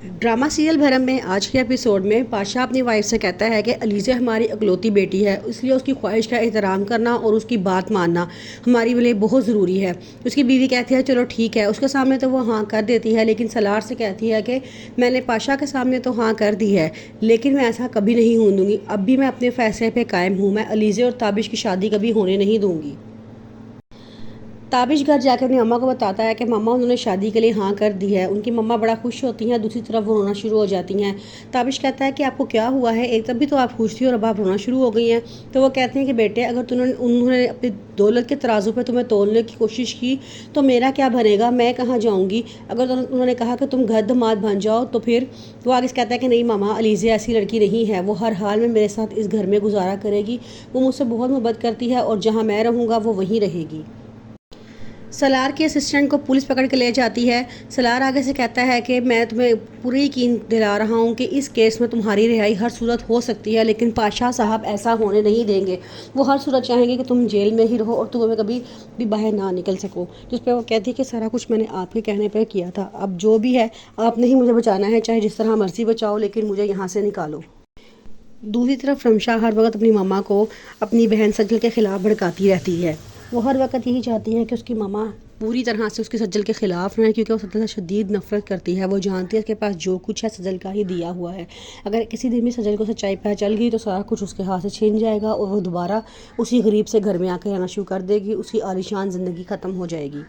Drama serial भरम में आज के एपिसोड में पाशा अपनी वाइफ से कहता है कि अलीज़ा हमारी इकलौती बेटी है, इसलिए उसकी ख्वाहिश का एहतराम करना और उसकी बात मानना हमारे लिए बहुत ज़रूरी है। उसकी बीवी कहती है चलो ठीक है, उसके सामने तो वो हाँ कर देती है, लेकिन सलार से कहती है कि मैंने पाशा के सामने तो हाँ कर दी है, लेकिन मैं ऐसा कभी नहीं होने दूँगी। अब भी मैं अपने फ़ैसले पर कायम हूँ, मैं अलीज़ा और ताबिश की शादी कभी होने नहीं दूँगी। ताबिश घर जाकर अपनी मम्मा को बताता है कि मम्मा उन्होंने शादी के लिए हाँ कर दी है। उनकी मम्मा बड़ा खुश होती हैं, दूसरी तरफ वो रोना शुरू हो जाती हैं। ताबिश कहता है कि आपको क्या हुआ है, एक तब भी तो आप खुश थी और अब आप रोना शुरू हो गई हैं। तो वो कहते हैं कि बेटे अगर उन्होंने अपनी दौलत के तराजू पर तुम्हें तोलने की कोशिश की तो मेरा क्या बनेगा, मैं कहाँ जाऊँगी। अगर उन्होंने कहा कि तुम घर दामाद बन जाओ तो फिर वो आगे से कहता है कि नहीं मामा, अलीज़ा ऐसी लड़की नहीं है, वो हर हाल में मेरे साथ इस घर में गुजारा करेगी, वो मुझसे बहुत मोहब्बत करती है और जहाँ मैं रहूँगा वो वहीं रहेगी। सलार के असिस्टेंट को पुलिस पकड़ के ले जाती है। सलार आगे से कहता है कि मैं तुम्हें पूरी यकीन दिला रहा हूँ कि इस केस में तुम्हारी रिहाई हर सूरत हो सकती है, लेकिन पाशा साहब ऐसा होने नहीं देंगे। वो हर सूरत चाहेंगे कि तुम जेल में ही रहो और तुम्हें कभी भी बाहर ना निकल सको। जिस पर वो कहती है कि सारा कुछ मैंने आपके कहने पर किया था, अब जो भी है आपने ही मुझे बचाना है, चाहे जिस तरह मर्जी बचाओ, लेकिन मुझे यहाँ से निकालो। दूसरी तरफ रमशा हर वक्त अपनी मामा को अपनी बहन सज्जल के ख़िलाफ़ भड़काती रहती है। वो हर वक्त यही चाहती है कि उसकी मामा पूरी तरह से उसकी सज्जल के ख़िलाफ़ रहें, क्योंकि वो सज्जल से शदीद नफ़रत करती है। वो जानती है उसके पास जो कुछ है सज्जल का ही दिया हुआ है। अगर किसी दिन भी सज्जल को सच्चाई पता चल गई तो सारा कुछ उसके हाथ से छीन जाएगा और वो दोबारा उसी गरीब से घर में आकर रहना शुरू कर देगी। उसकी आलीशान ज़िंदगी ख़त्म हो जाएगी।